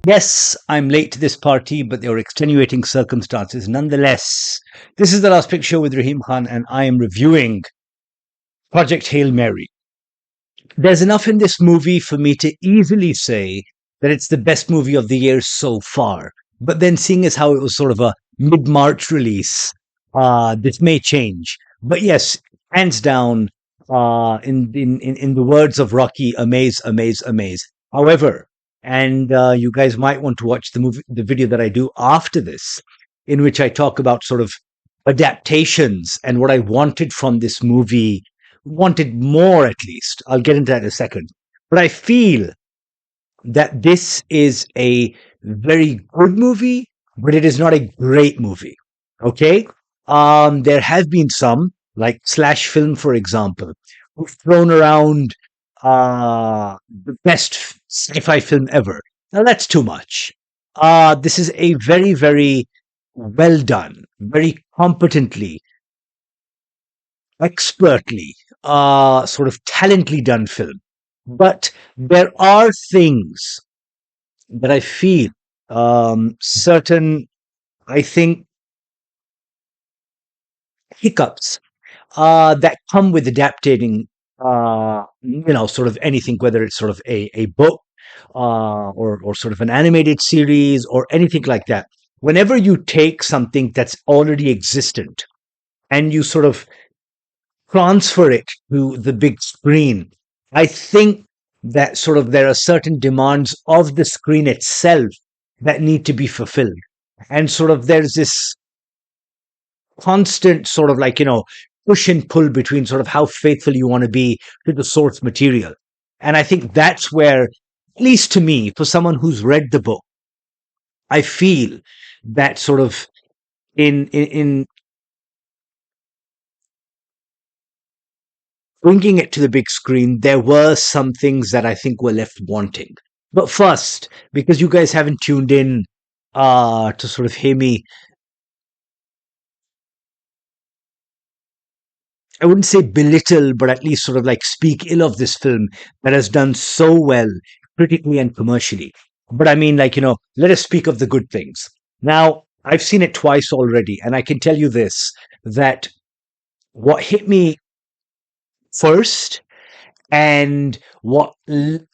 Yes, I'm late to this party, but there were extenuating circumstances. Nonetheless, this is the last picture with Rahim Khan, and I am reviewing Project Hail Mary. There's enough in this movie for me to easily say that it's the best movie of the year so far. But then, seeing as how it was sort of a mid-March release, this may change. But yes, hands down, in the words of Rocky, amaze, amaze, amaze. However, and you guys might want to watch the video that I do after this, in which I talk about sort of adaptations and what I wanted from this movie, wanted more at least. I'll get into that in a second. But I feel that this is a very good movie, but it is not a great movie. Okay? There have been some, like Slash Film, for example, who've thrown around the best sci-fi film ever. Now that's too much. This is a very, very well done, very competently, expertly, sort of talently done film. But there are things that I feel certain, I think, hiccups that come with adapting, sort of anything, whether it's sort of a book or sort of an animated series or anything like that. Whenever you take something that's already existent and you sort of transfer it to the big screen, I think that sort of there are certain demands of the screen itself that need to be fulfilled. And sort of there's this constant sort of like, push and pull between sort of how faithful you want to be to the source material. And I think that's where, at least to me, for someone who's read the book, I feel that sort of in bringing it to the big screen, there were some things that I think were left wanting. But first, because you guys haven't tuned in to sort of hear me, I wouldn't say belittle, but at least sort of like speak ill of this film that has done so well critically and commercially. But I mean, like, let us speak of the good things. Now, I've seen it twice already, and I can tell you this, that what hit me first and what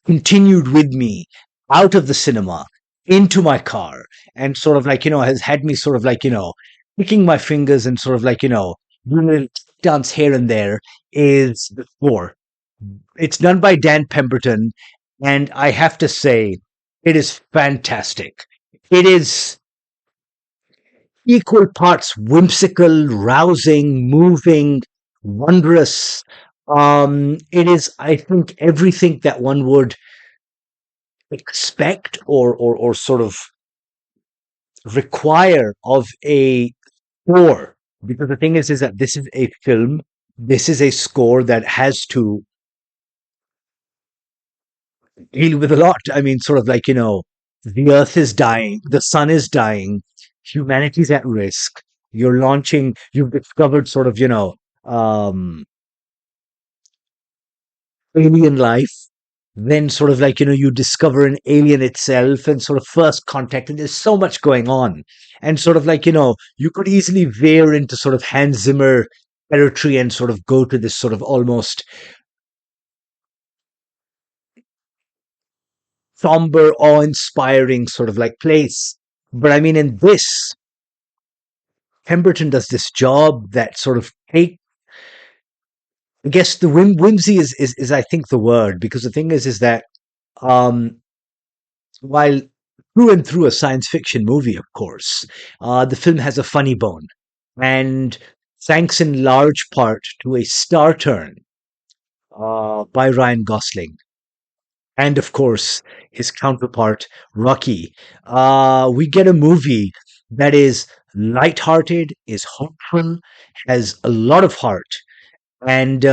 continued with me out of the cinema into my car and sort of like, has had me sort of like, picking my fingers and sort of like, doing a little dance here and there is the score. It's done by Dan Pemberton, and I have to say, it is fantastic. It is equal parts whimsical, rousing, moving, wondrous. It is, I think, everything that one would expect or sort of require of a score. Because the thing is that this is a film, this is a score that has to deal with a lot. I mean, sort of like, the earth is dying, the sun is dying, humanity's at risk. You've discovered sort of, alien life. Then sort of like, you discover an alien itself and sort of first contact, and there's so much going on. And sort of like, you could easily veer into sort of Hans Zimmer territory and sort of go to this sort of almost somber, awe-inspiring sort of like place. But I mean, in this, Pemberton does this job that sort of I guess the whimsy is I think the word, because the thing is that um, while through and through a science fiction movie, of course, the film has a funny bone, and thanks in large part to a star turn by Ryan Gosling, and of course his counterpart Rocky, we get a movie that is lighthearted, is hopeful, has a lot of heart, and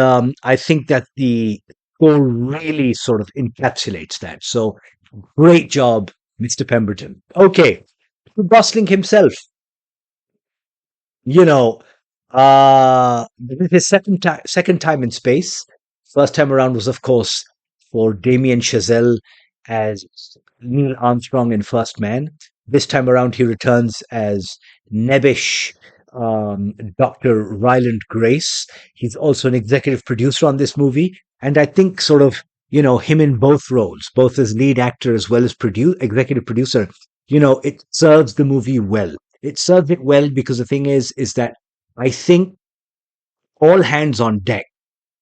I think that the score really sort of encapsulates that. So great job, Mr. Pemberton. Okay, Gosling himself, you know, this is his second time in space. First time around was, of course, for Damien Chazelle as Neil Armstrong in First Man. This time around, he returns as nebbish Dr. Ryland Grace. He's also an executive producer on this movie. And I think, sort of, him in both roles, both as lead actor as well as executive producer, it serves the movie well. It serves it well because the thing is that I think all hands on deck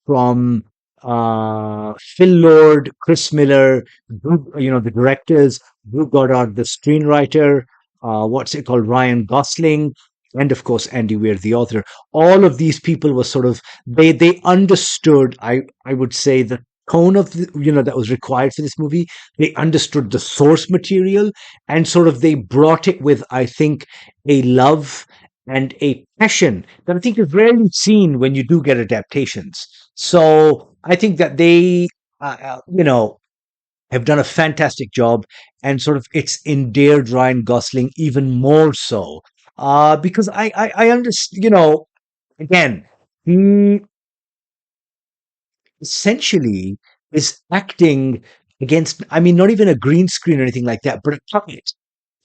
from Phil Lord, Chris Miller, the directors, Drew Goddard, the screenwriter, what's it called, Ryan Gosling, and of course Andy Weir, the author. All of these people were sort of they understood. I would say the tone of that was required for this movie. They understood the source material and sort of they brought it with, I think, a love and a passion that I think is rarely seen when you do get adaptations. So I think that they, have done a fantastic job, and sort of it's endeared Ryan Gosling even more so, because I understand, again, he essentially is acting against. I mean, not even a green screen or anything like that, but a puppet.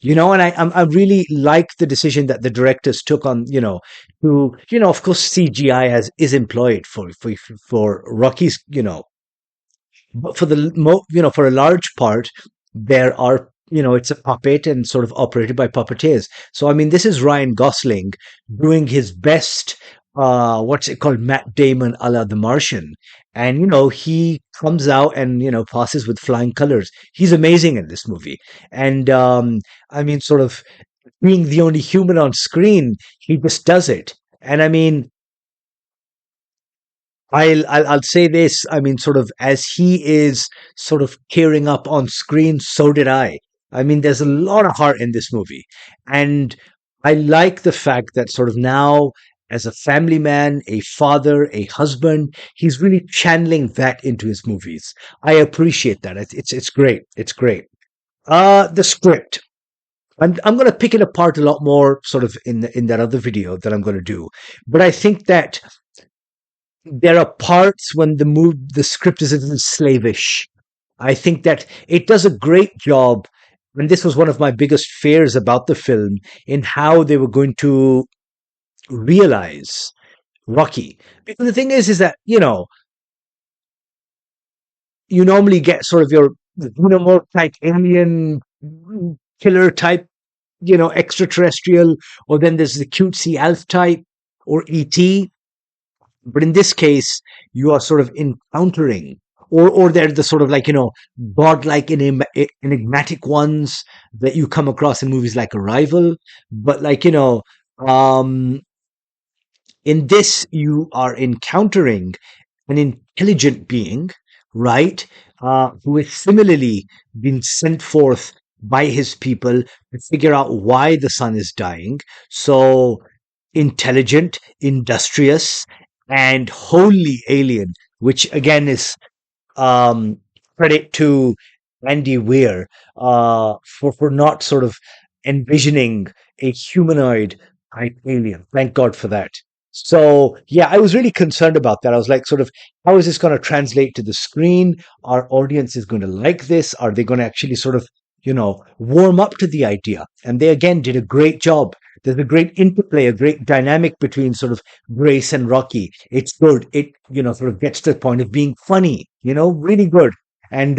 And I really like the decision that the directors took on, to, of course, CGI is employed for Rocky's, but for for a large part, there are, it's a puppet and sort of operated by puppeteers. So, I mean, this is Ryan Gosling doing his best, what's it called, Matt Damon a la The Martian. And, he comes out and, passes with flying colors. He's amazing in this movie. And, I mean, sort of being the only human on screen, he just does it. And I mean, I'll say this. I mean, sort of as he is sort of tearing up on screen, so did I. I mean, there's a lot of heart in this movie, and I like the fact that sort of now, as a family man, a father, a husband, he's really channeling that into his movies. I appreciate that. It's great. It's great. The script. I'm going to pick it apart a lot more, sort of in that other video that I'm going to do, but I think that there are parts when the script is a little slavish. I think that it does a great job, and this was one of my biggest fears about the film, in how they were going to realize Rocky. Because the thing is that, you normally get sort of your more type alien killer type, extraterrestrial, or then there's the cutesy elf type, or ET. But in this case, you are sort of encountering, or they're the sort of like, godlike enigmatic ones that you come across in movies like Arrival. But like, um, in this, you are encountering an intelligent being, right? Who has similarly been sent forth by his people to figure out why the sun is dying. So intelligent, industrious, and wholly alien, which again is, um, credit to Andy Weir, for not sort of envisioning a humanoid type alien. Thank God for that. So yeah, I was really concerned about that. I was like, sort of, how is this going to translate to the screen? Our audience is going to like this? Are they going to actually sort of, warm up to the idea? And they again did a great job. There's a great interplay, a great dynamic between sort of Grace and Rocky. It's good. It, sort of gets to the point of being funny, really good. And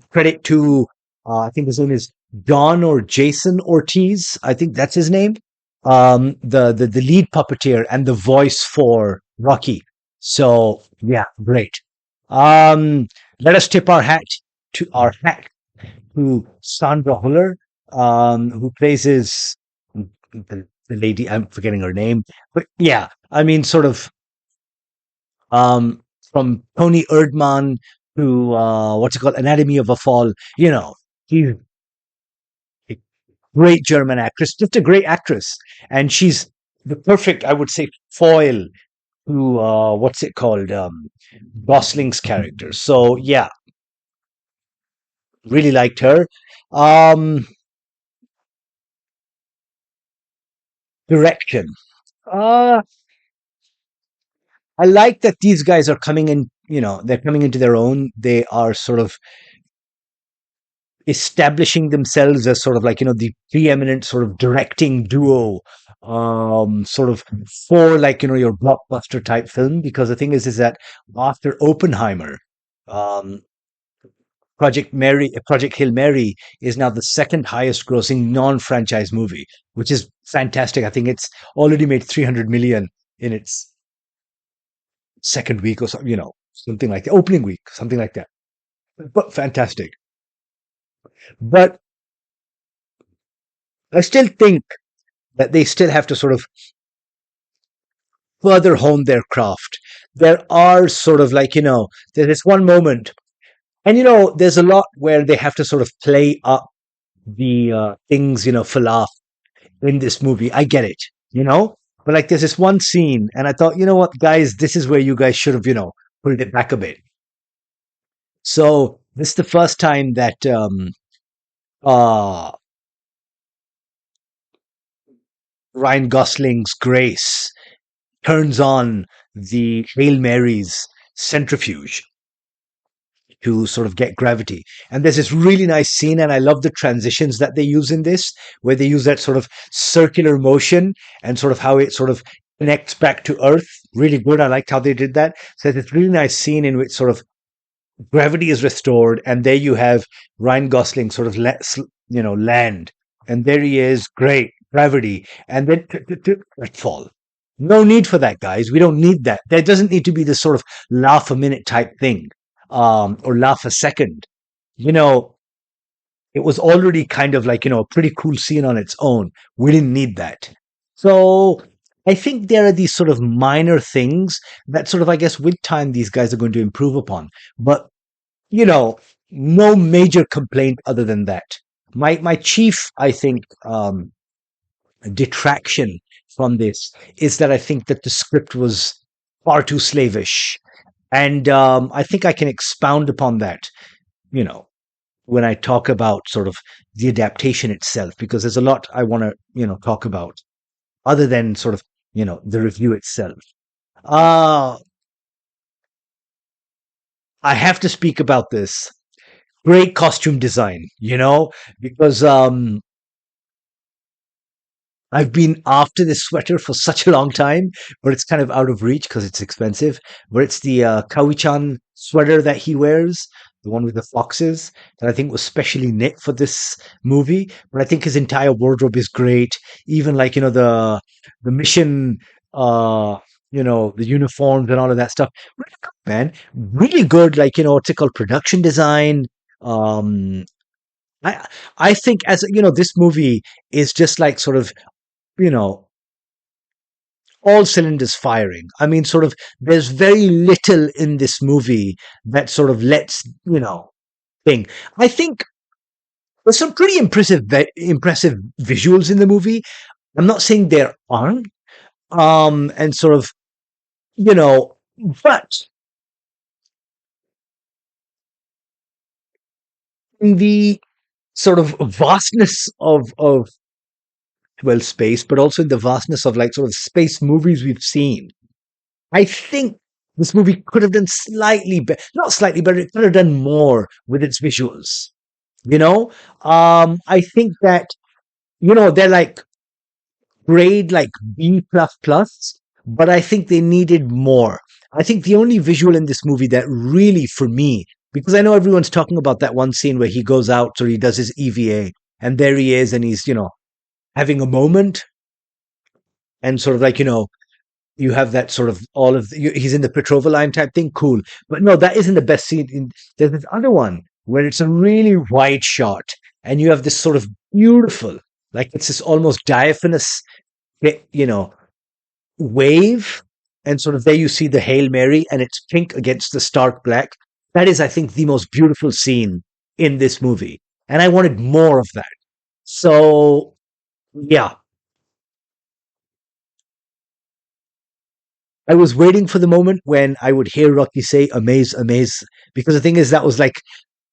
credit to, I think his name is Don or Jason Ortiz. I think that's his name. The lead puppeteer and the voice for Rocky. So yeah, great. Um, Let us tip our hat to Sandra Huller, who plays the lady. I'm forgetting her name, but yeah, I mean, sort of, um, from Tony Erdmann to, what's it called, Anatomy of a Fall. She's a great German actress, just a great actress, and she's the perfect, I would say, foil to, what's it called, Gosling's character. So yeah, really liked her. Um, Direction. Uh, I like that these guys are coming in, they're coming into their own. They are sort of establishing themselves as sort of like, the preeminent sort of directing duo, sort of for like, your blockbuster type film. Because the thing is that after Oppenheimer, um, Project Hail Mary is now the second highest grossing non-franchise movie, which is fantastic. I think it's already made 300 million in its second week or something, something like the opening week, something like that. But fantastic. But I still think that they still have to sort of further hone their craft. There are sort of like, there's this one moment, and there's a lot where they have to sort of play up the things, for laugh in this movie. I get it, you know, but like there's this one scene, and I thought, you know what, guys, this is where you guys should have, pulled it back a bit. So this is the first time that uh, Ryan Gosling's Grace turns on the Hail Mary's centrifuge to sort of get gravity. And there's this really nice scene, and I love the transitions that they use in this, where they use that sort of circular motion and sort of how it sort of connects back to Earth. Really good. I liked how they did that. So it's a really nice scene in which sort of gravity is restored, and there you have Ryan Gosling sort of land, and there he is, great gravity, and then fall. No need for that, guys. We don't need that. There doesn't need to be this sort of laugh a minute type thing, or laugh a second. You know, it was already kind of like, a pretty cool scene on its own. We didn't need that. So I think there are these sort of minor things that sort of, I guess, with time, these guys are going to improve upon. But, you know, no major complaint other than that. My chief, I think, detraction from this is that I think that the script was far too slavish. And I think I can expound upon that, you know, when I talk about sort of the adaptation itself, because there's a lot I want to, talk about other than sort of, the review itself. Uh, I have to speak about this. Great costume design, because I've been after this sweater for such a long time, but it's kind of out of reach because it's expensive. But it's the Kawichan sweater that he wears, the one with the foxes, that I think was specially knit for this movie. But I think his entire wardrobe is great. Even like the mission, uh, the uniforms and all of that stuff. Really good, man. Really good. Like what's it called? Production design. Um, I I think as this movie is just like sort of you know, all cylinders firing. I mean, sort of, there's very little in this movie that sort of lets, thing. I think there's some pretty impressive visuals in the movie. I'm not saying there aren't, and sort of, you know, but in the sort of vastness of well, space, but also in the vastness of like sort of space movies we've seen, I think this movie could have done slightly better, not slightly better, it could have done more with its visuals. You know, I think that, they're like grade like B plus plus, but I think they needed more. I think the only visual in this movie that really, for me, because I know everyone's talking about that one scene where he goes out or he does his EVA, and there he is, and he's, having a moment, and sort of like, you have that sort of he's in the Petrova line type thing, cool. But no, that isn't the best scene. There's this other one where it's a really wide shot, and you have this sort of beautiful, like it's this almost diaphanous, you know, wave, and sort of there you see the Hail Mary, and it's pink against the stark black. That is, I think, the most beautiful scene in this movie, and I wanted more of that. So yeah, I was waiting for the moment when I would hear Rocky say "Amaze, amaze," because the thing is that was like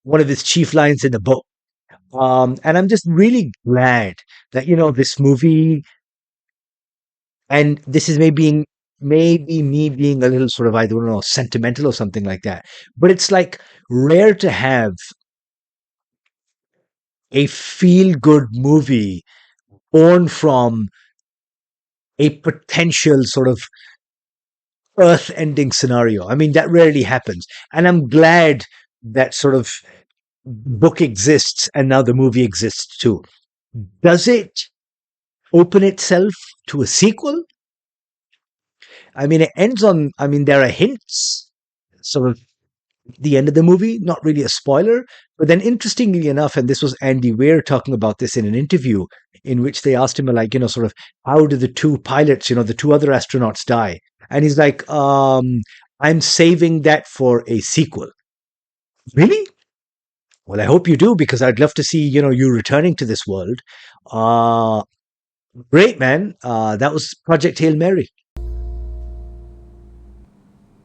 one of his chief lines in the book. And I'm just really glad that this movie, and this is maybe me being a little sort of, I don't know, sentimental or something like that. But it's like rare to have a feel good movie born from a potential sort of earth ending scenario. I mean, that rarely happens. And I'm glad that sort of book exists and now the movie exists too. Does it open itself to a sequel? I mean, it ends on, I mean, there are hints, sort of the end of the movie, not really a spoiler. But then, interestingly enough, and this was Andy Weir talking about this in an interview in which they asked him, like, sort of, how did the two pilots, the two other astronauts die? And he's like, I'm saving that for a sequel. Really? Well, I hope you do, because I'd love to see, you returning to this world. Uh, Great, man. That was Project Hail Mary.